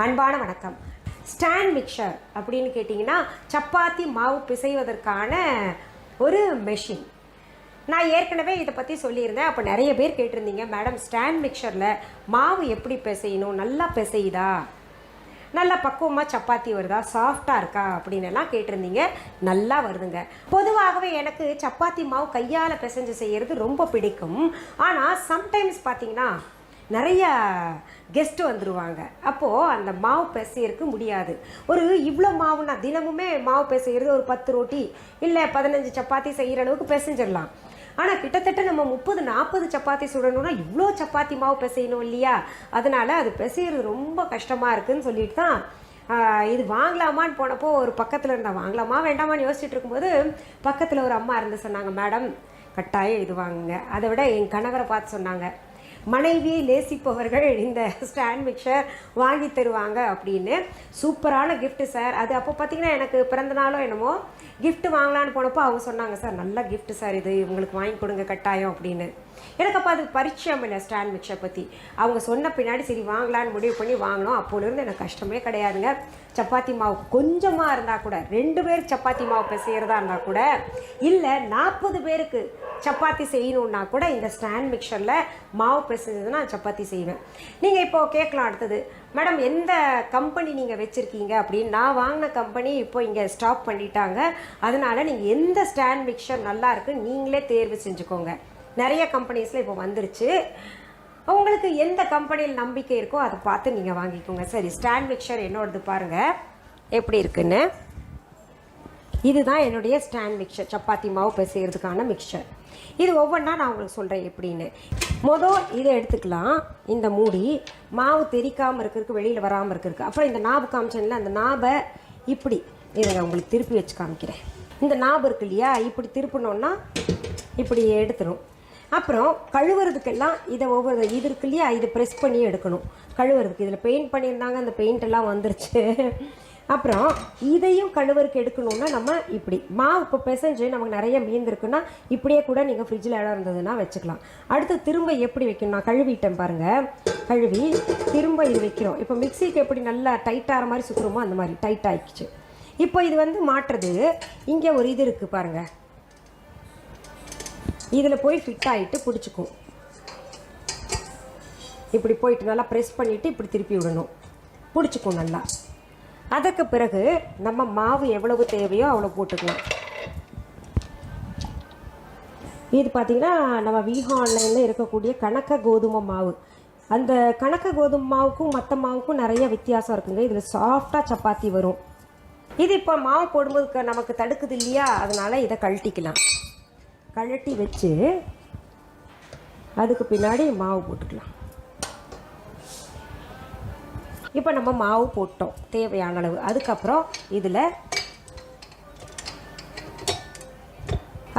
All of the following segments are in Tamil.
அன்பான வணக்கம். ஸ்டாண்ட் மிக்சர் அப்படின்னு கேட்டிங்கன்னா சப்பாத்தி மாவு பிசைவதற்கான ஒரு மெஷின். நான் ஏற்கனவே இதை பற்றி சொல்லியிருந்தேன். அப்போ நிறைய பேர் கேட்டிருந்தீங்க, மேடம் ஸ்டாண்ட் மிக்சரில் மாவு எப்படி பிசையணும், நல்லா பிசையுதா, நல்லா பக்குவமாக சப்பாத்தி வருதா, சாஃப்டாக இருக்கா அப்படின்னு எல்லாம் கேட்டிருந்தீங்க. நல்லா வருதுங்க. பொதுவாகவே எனக்கு சப்பாத்தி மாவு கையால் பிசைஞ்சு செய்கிறது ரொம்ப பிடிக்கும். ஆனால் சம்டைம்ஸ் பார்த்திங்கன்னா நிறைய கெஸ்ட்டு வந்துடுவாங்க. அப்போது அந்த மாவு பிசையறதுக்கு முடியாது. ஒரு இவ்வளோ மாவுனா தினமுமே மாவு பிசைகிறது ஒரு 10 ரொட்டி இல்லை 15 சப்பாத்தி செய்கிற அளவுக்கு பிசைஞ்சிடலாம். ஆனால் கிட்டத்தட்ட நம்ம 30-40 சப்பாத்தி சுடணும்னா இவ்வளோ சப்பாத்தி மாவு பிசையணும் இல்லையா? அதனால் அது பிசைகிறது ரொம்ப கஷ்டமாக இருக்குதுன்னு சொல்லிட்டு தான் இது வாங்கலாமான்னு போனப்போ ஒரு பக்கத்தில் இருந்தால் வாங்கலாமா வேண்டாமான்னு யோசிச்சுட்டு இருக்கும்போது பக்கத்தில் ஒரு அம்மா இருந்து சொன்னாங்க, மேடம் கட்டாயம் இது வாங்குங்க. அதை விட என் கணவரை பார்த்து சொன்னாங்க, மனைவியை நேசிப்பவர்கள் இந்த ஸ்டாண்ட் மிக்சர் வாங்கி தருவாங்க அப்படின்னு. சூப்பரான கிஃப்ட்டு சார். அது அப்போ பார்த்திங்கன்னா எனக்கு பிறந்த நாளோ என்னமோ கிஃப்ட் வாங்கலான்னு போனப்போ அவங்க சொன்னாங்க, சார் நல்ல கிஃப்ட்டு சார், இது உங்களுக்கு வாங்கி கொடுங்க கட்டாயம் அப்படின்னு. எனக்கு அப்போ அது பரிச்சயம் இல்லை ஸ்டாண்ட் மிக்சர் பற்றி. அவங்க சொன்ன பின்னாடி சரி வாங்கலான்னு முடிவு பண்ணி வாங்கினோம். அப்போலேருந்து எனக்கு கஷ்டமே கிடையாதுங்க. சப்பாத்தி மாவு கொஞ்சமாக இருந்தால் கூட, 2 பேர் சப்பாத்தி மாவு பிசைகிறதா இருந்தால் கூட, இல்லை 40 பேருக்கு சப்பாத்தி செய்யணுன்னா கூட இந்த ஸ்டாண்ட் மிக்சரில் மாவு பிசைஞ்சதுன்னா சப்பாத்தி செய்வேன். நீங்கள் இப்போது கேட்கலாம் அடுத்தது, மேடம் எந்த கம்பெனி நீங்கள் வச்சுருக்கீங்க அப்படின்னு. நான் வாங்கின கம்பெனி இப்போ இங்கே ஸ்டாப் பண்ணிட்டாங்க. அதனால் நீங்கள் எந்த ஸ்டாண்ட் மிக்சர் நல்லா இருக்குன்னு நீங்களே தேர்வு செஞ்சுக்கோங்க. நிறைய கம்பெனிஸில் இப்போ வந்துருச்சு. உங்களுக்கு எந்த கம்பெனியில் நம்பிக்கை இருக்கோ அதை பார்த்து நீங்கள் வாங்கிக்கோங்க. சரி, ஸ்டாண்ட் மிக்சர் என்னோடது பாருங்கள் எப்படி இருக்குன்னு. இதுதான் என்னுடைய ஸ்டாண்ட் மிக்சர், சப்பாத்தி மாவு பிசைகிறதுக்கான மிக்சர். இது ஒவ்வொன்றா நான் உங்களுக்கு சொல்கிறேன் எப்படின்னு. இதை எடுத்துக்கலாம். இந்த மூடி மாவு தெரிக்காமல் இருக்கிறதுக்கு, வெளியில் வராமல் இருக்கிறதுக்கு. அப்புறம் இந்த நாபு காமிச்சேன்ல, அந்த நாபை இப்படி இதை உங்களுக்கு திருப்பி வச்சு காமிக்கிறேன். இந்த நாபு இருக்கு இல்லையா, இப்படி திருப்பினோன்னா இப்படி எடுத்துடும். அப்புறம் கழுவுறதுக்கெல்லாம் இதை ஒவ்வொரு இது இருக்கு இல்லையா, இதை ப்ரெஸ் பண்ணி எடுக்கணும் கழுவுறதுக்கு. இதில் பெயிண்ட் பண்ணியிருந்தாங்க, அந்த பெயிண்ட் எல்லாம் வந்துருச்சு. அப்புறம் இதையும் கழுவருக்கு எடுக்கணுன்னா நம்ம இப்படி மாவு இப்போ பிசைஞ்சு நமக்கு நிறைய மீந்திருக்குன்னா இப்படியே கூட நீங்கள் ஃப்ரிட்ஜில் இடம் இருந்ததுன்னா வச்சுக்கலாம். அடுத்து திரும்ப எப்படி வைக்கணும், நான் கழுவிட்டேன் பாருங்கள். கழுவி திரும்ப இது வைக்கிறோம். இப்போ மிக்சிக்கு எப்படி நல்லா டைட்டாகிற மாதிரி சுற்றுறோமோ அந்த மாதிரி டைட் ஆகிடுச்சு. இப்போ இது மாட்டுறது இங்கே ஒரு இது இருக்குது பாருங்கள், இதில் போய் ஃபிட் ஆகிட்டு பிடிச்சிக்கும். இப்படி போயிட்டு நல்லா ப்ரெஸ் பண்ணிவிட்டு இப்படி திருப்பி விடணும், பிடிச்சிக்கும் நல்லா. அதற்கு பிறகு நம்ம மாவு எவ்வளவு தேவையோ அவ்வளோ போட்டுக்கலாம். இது பார்த்திங்கன்னா நம்ம வீஹா ஆன்லைனில் இருக்கக்கூடிய கணக்க கோதுமை மாவு. அந்த கணக்க கோதுமை மாவுக்கும் மற்ற மாவுக்கும் நிறைய வித்தியாசம் இருக்குங்க. இதில் சாஃப்டாக சப்பாத்தி வரும். இது இப்போ மாவு போடும்போது நமக்கு தடுக்குது இல்லையா, அதனால் இதை கழட்டிக்கலாம். கழட்டி வச்சு அதுக்கு பின்னாடி மாவு போட்டுக்கலாம். இப்போ நம்ம மாவு போட்டோம் தேவையான அளவு. அதுக்கப்புறம் இதில்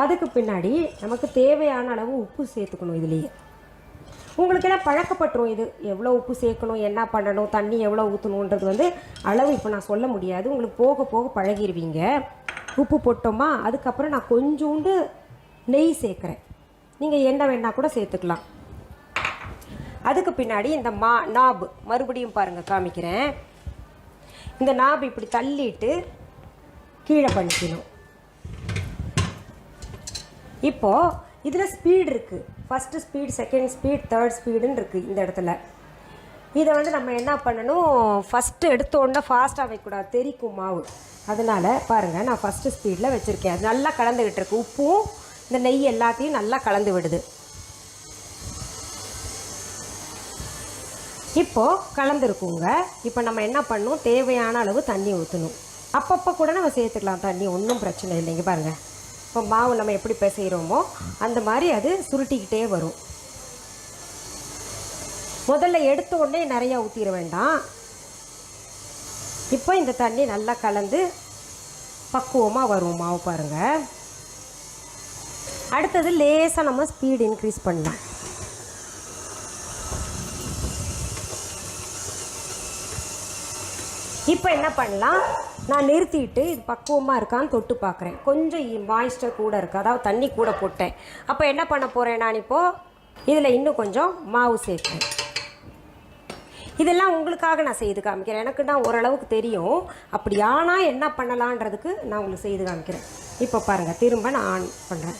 அதுக்கு பின்னாடி நமக்கு தேவையான அளவு உப்பு சேர்த்துக்கணும். இதுலேயே உங்களுக்கு எல்லாம் பழக்கப்பட்டுரும். இது எவ்வளோ உப்பு சேர்க்கணும், என்ன பண்ணணும், தண்ணி எவ்வளோ ஊற்றணுன்றது அளவு இப்போ நான் சொல்ல முடியாது. உங்களுக்கு போக போக பழகிடுவீங்க. உப்பு போட்டோமா, அதுக்கப்புறம் நான் கொஞ்சோண்டு நெய் சேர்க்குறேன். நீங்கள் என்ன வேணால் கூட சேர்த்துக்கலாம். அதுக்கு பின்னாடி இந்த நாபு மறுபடியும் பாருங்கள் காமிக்கிறேன். இந்த நாபு இப்படி தள்ளிட்டு கீழே பண்ணிக்கணும். இப்போது இதில் ஸ்பீடு இருக்குது. First speed, second speed, third ஸ்பீடுன்னு இருக்குது இந்த இடத்துல. இதை நம்ம என்ன பண்ணணும், ஃபஸ்ட்டு எடுத்தோடனே ஃபாஸ்ட்டாக வைக்கக்கூடாது, தெரிக்கும் மாவு. அதனால் பாருங்கள், நான் ஃபஸ்ட்டு ஸ்பீடில் வச்சுருக்கேன். அது நல்லா கலந்துக்கிட்டு இருக்கு. உப்பும் இந்த நெய் எல்லாத்தையும் நல்லா கலந்து விடுது. இப்போது கலந்துருக்குங்க. இப்போ நம்ம என்ன பண்ணணும், தேவையான அளவு தண்ணி ஊற்றணும். அப்பப்போ கூட நம்ம சேர்த்துக்கலாம் தண்ணி, ஒன்றும் பிரச்சனை இல்லைங்க. பாருங்கள், இப்போ மாவு நம்ம எப்படி பிசைகிறோமோ அந்த மாதிரி அது சுருட்டிக்கிட்டே வரும். முதல்ல எடுத்த உடனே நிறையா ஊற்றிட வேண்டாம். இப்போ இந்த தண்ணி நல்லா கலந்து பக்குவமாக வரும் மாவு பாருங்கள். அடுத்தது லேசாக நம்ம ஸ்பீடு இன்க்ரீஸ் பண்ணலாம். இப்போ என்ன பண்ணலாம், நான் நிறுத்திட்டு இது பக்குவமாக இருக்கான்னு தொட்டு பார்க்குறேன். கொஞ்சம் மாய்ஸ்டர் கூட இருக்குது, அதாவது தண்ணி கூட போட்டேன். அப்போ என்ன பண்ண போகிறேன், நான் இப்போது இதில் இன்னும் கொஞ்சம் மாவு சேர்க்குறேன். இதெல்லாம் உங்களுக்காக நான் செய்து காமிக்கிறேன். எனக்கு நான் ஓரளவுக்கு தெரியும். அப்படி ஆனால் என்ன பண்ணலான்றதுக்கு நான் உங்களுக்கு செய்து காமிக்கிறேன். இப்போ பாருங்கள், திரும்ப நான் ஆன் பண்ணுறேன்.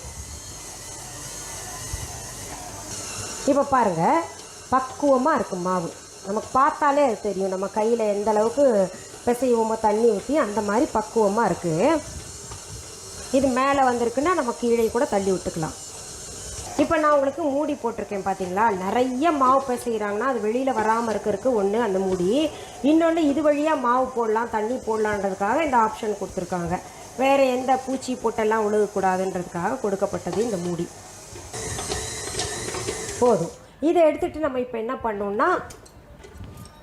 இப்போ பாருங்கள், பக்குவமாக இருக்குது மாவு. நமக்கு பார்த்தாலே அது தெரியும், நம்ம கையில் எந்த அளவுக்கு பிசைவோமோ தண்ணி ஊற்றி அந்த மாதிரி பக்குவமாக இருக்குது. இது மேலே வந்திருக்குன்னா நம்ம கீழே கூட தள்ளி விட்டுக்கலாம். இப்போ நான் உங்களுக்கு மூடி போட்டிருக்கேன் பார்த்தீங்களா. நிறைய மாவு பிசைகிறாங்கன்னா அது வெளியில் வராமல் இருக்கிறதுக்கு ஒன்று அந்த மூடி, இன்னொன்று இது வழியாக மாவு போடலாம் தண்ணி போடலான்றதுக்காக இந்த ஆப்ஷன் கொடுத்துருக்காங்க. வேறு எந்த பூச்சி போட்டெல்லாம் உழுகக்கூடாதுன்றதுக்காக கொடுக்கப்பட்டது இந்த மூடி. போதும். இதை எடுத்துகிட்டு நம்ம இப்போ என்ன பண்ணோம்னா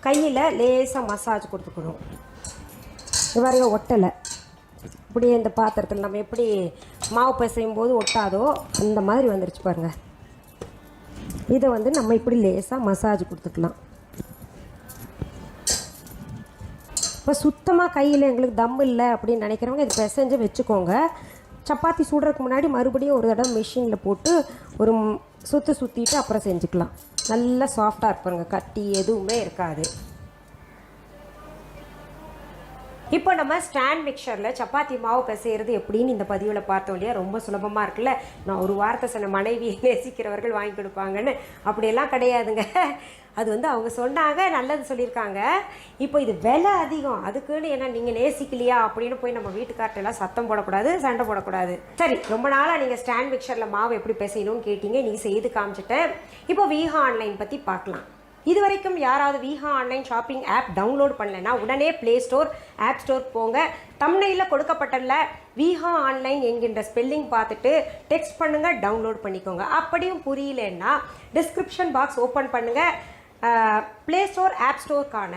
கையில் லேசாக மசாஜ் கொடுத்துக்கணும். இவரைய ஒட்டலை, இப்படியே இந்த பாத்திரத்தில் நம்ம எப்படி மாவு பிசையும் போது ஒட்டாதோ அந்த மாதிரி வந்துருச்சு பாருங்கள். இதை வந்து நம்ம இப்படி லேசாக மசாஜ் கொடுத்துக்கலாம். இப்போ சுத்தமாக கையில் எங்களுக்கு தம் இல்லை அப்படின்னு நினைக்கிறவங்க இது பிசைஞ்சு வச்சுக்கோங்க. சப்பாத்தி சுடுறதுக்கு முன்னாடி மறுபடியும் ஒரு தடவை மிஷினில் போட்டு ஒரு சுற்றிட்டு அப்புறம் செஞ்சுக்கலாம். நல்லா சாஃப்டாக இருப்பாருங்க, கட்டி எதுவுமே இருக்காது. இப்போ நம்ம ஸ்டாண்ட் மிக்சரில் சப்பாத்தி மாவு பிசைகிறது எப்படின்னு இந்த பதிவில் பார்த்தோம் இல்லையா. ரொம்ப சுலபமாக இருக்குல்ல. நான் ஒரு வார்த்தை சொன்ன மனைவியை நேசிக்கிறவர்கள் வாங்கி கொடுப்பாங்கன்னு, அப்படியெல்லாம் கிடையாதுங்க. அது வந்து அவங்க சொன்னாங்க, நல்லது சொல்லியிருக்காங்க. இப்போ இது விலை அதிகம், அதுக்குன்னு என்ன நீங்கள் நேசிக்கலையா அப்படின்னு போய் நம்ம வீட்டுக்கார்ட்டெல்லாம் சத்தம் போடக்கூடாது, சண்டை போடக்கூடாது. சரி, ரொம்ப நாளாக நீங்கள் ஸ்டாண்ட் மிக்சரில் மாவு எப்படி பிசையணும்னு கேட்டீங்க, நீங்கள் செய்து காமிச்சிட்டேன். இப்போ வீஹா ஆன்லைன் பற்றி பார்க்கலாம். இது வரைக்கும் யாராவது Veeha online shopping app download பண்ணலைன்னா உடனே ப்ளே ஸ்டோர் ஆப் ஸ்டோர் போங்க. தம்ப்நெயிலில் கொடுக்கப்பட்டல வீஹா ஆன்லைன் என்கின்ற ஸ்பெல்லிங் பார்த்துட்டு டெக்ஸ்ட் பண்ணுங்கள், டவுன்லோட் பண்ணிக்கோங்க. அப்படியும் புரியலன்னா டிஸ்கிரிப்ஷன் பாக்ஸ் ஓப்பன் பண்ணுங்கள். ப்ளே ஸ்டோர் ஆப் ஸ்டோருக்கான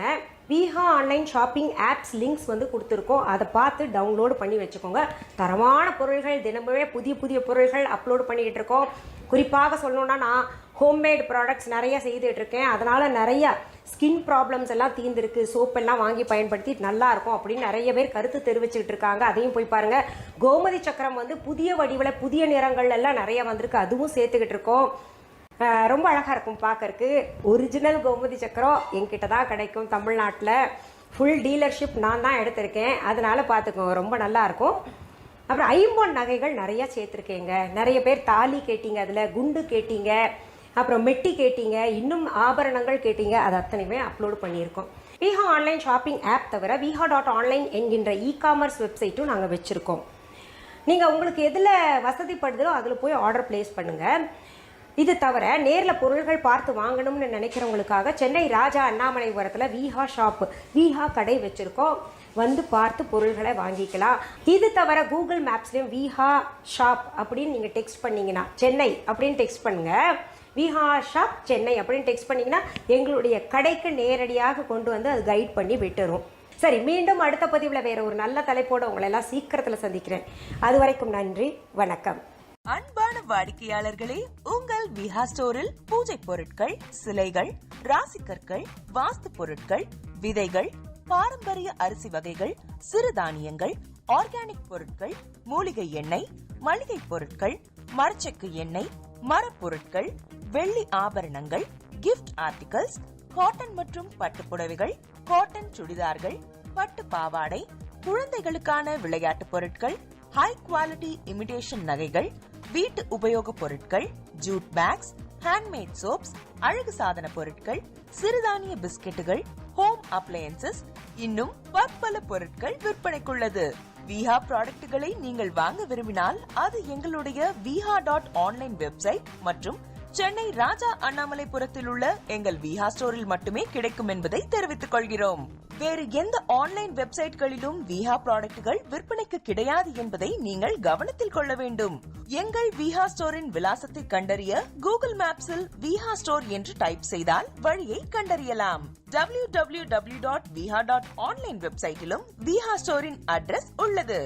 Veeha online shopping apps links வந்து கொடுத்துருக்கோம். அதை பார்த்து டவுன்லோடு பண்ணி வச்சுக்கோங்க. தரமான பொருள்கள், தினமுமே புதிய புதிய பொருள்கள் அப்லோடு பண்ணிக்கிட்டு இருக்கோம். குறிப்பாக சொல்லணுன்னா நான் ஹோம்மேட் ப்ராடக்ட்ஸ் நிறைய செய்துட்ருக்கேன். அதனால் நிறையா ஸ்கின் ப்ராப்ளம்ஸ் எல்லாம் தீர்ந்துருக்கு. சோப்பெல்லாம் வாங்கி பயன்படுத்தி நல்லாயிருக்கும் அப்படின்னு நிறைய பேர் கருத்து தெரிவிச்சுக்கிட்டு இருக்காங்க. அதையும் போய் பாருங்கள். கோமதி சக்கரம் வந்து புதிய வடிவில் புதிய நிறங்கள் எல்லாம் நிறைய வந்திருக்கு, அதுவும் சேர்த்துக்கிட்டு இருக்கோம். ரொம்ப அழகாக இருக்கும் பார்க்கறக்கு. ஒரிஜினல் கோமதி சக்கரம் என்கிட்ட தான் கிடைக்கும் தமிழ்நாட்டில். ஃபுல் டீலர்ஷிப் நான் தான் எடுத்திருக்கேன், அதனால் பார்த்துக்கோங்க, ரொம்ப நல்லாயிருக்கும். அப்புறம் ஐம்பொன் நகைகள் நிறையா சேர்த்துருக்கேங்க. நிறைய பேர் தாலி கேட்டீங்க, அதில் குண்டு கேட்டீங்க, அப்புறம் மெட்டி கேட்டீங்க, இன்னும் ஆபரணங்கள் கேட்டீங்க. அது அத்தனையுமே அப்லோடு பண்ணியிருக்கோம். வீஹா ஆன்லைன் ஷாப்பிங் ஆப் தவிர வீஹா.ஆன்லைன் என்கின்ற இ-காமர்ஸ் வெப்சைட்டும் நாங்கள் வச்சுருக்கோம். நீங்கள் உங்களுக்கு எதில் வசதிப்படுதோ அதில் போய் ஆர்டர் ப்ளேஸ் பண்ணுங்கள். இது தவிர நேரில் பொருள்கள் பார்த்து வாங்கணும்னு நினைக்கிறவங்களுக்காக சென்னை ராஜா அண்ணாமலைபுரத்தில் வீஹா ஷாப், வீஹா கடை வச்சுருக்கோம். வந்து பார்த்து பொருள்களை வாங்கிக்கலாம். இது தவிர கூகுள் மேப்ஸ்லேயும் வீஹா ஷாப் அப்படின்னு நீங்கள் டெக்ஸ்ட் பண்ணிங்கன்னா, சென்னை அப்படின்னு டெக்ஸ்ட் பண்ணுங்கள், வீஹா ஷாப் சென்னை அப்படின்னு டெக்ஸ்ட் பண்ணிங்கன்னா எங்களுடைய கடைக்கு நேரடியாக கொண்டு வந்து அது கைட் பண்ணி விட்டுரும். சரி, மீண்டும் அடுத்த பதிவில் வேறு ஒரு நல்ல தலைப்போடு உங்களை எல்லாம் சீக்கிரத்தில் சந்திக்கிறேன். அது வரைக்கும் நன்றி, வணக்கம். அன்பான வாடிக்கையாளர்களே, உங்கள் வீஹா ஸ்டோரில் பூஜை பொருட்கள், சிலைகள், ராசிக்கற்கள், வாஸ்து பொருட்கள், விதைகள், பாரம்பரிய அரிசி வகைகள், சிறுதானியங்கள், ஆர்கானிக் பொருட்கள், மூலிகை எண்ணெய், மளிகை பொருட்கள், மரச்செக்கு எண்ணெய், மரப்பொருட்கள், வெள்ளி ஆபரணங்கள், கிஃப்ட் ஆர்டிகல்ஸ், காட்டன் மற்றும் பட்டு புடவைகள், காட்டன் சுடிதார்கள், பட்டு பாவாடை, குழந்தைகளுக்கான விளையாட்டு பொருட்கள், ஹை குவாலிட்டி இமிடேஷன் நகைகள், வீட்டு உபயோக பொருட்கள், ஜூட் பேக்ஸ், ஹேண்ட்மேட் சோப்ஸ், அழகு சாதன பொருட்கள், சிறுதானிய பிஸ்கெட்டுகள், ஹோம் அப்ளையன்சஸ், இன்னும் பற்பல பொருட்கள் விற்பனைக்குள்ளது. வீஹா ப்ராடக்ட்களை நீங்கள் வாங்க விரும்பினால் அது எங்களுடைய வீஹா.ஆன்லைன் வெப்சைட் மற்றும் சென்னை ராஜா அண்ணாமலைபுரத்தில் உள்ள எங்கள் வீஹா ஸ்டோரில் மட்டுமே கிடைக்கும் என்பதை தெரிவித்துக் கொள்கிறோம். வேறு எந்த ஆன்லைன் வெப்சைட்களிலும் வீஹா ப்ராடக்ட்கள் விற்பனைக்கு கிடையாது என்பதை நீங்கள் கவனத்தில் கொள்ள வேண்டும். எங்கள் வீஹா ஸ்டோரின் விலாசத்தை கண்டறிய கூகுள் மேப்ஸில் வீஹா ஸ்டோர் என்று டைப் செய்தால் வழியை கண்டறியலாம். www.viha.online வெப்சைட்டிலும் வீஹா ஸ்டோரின் அட்ரஸ் உள்ளது.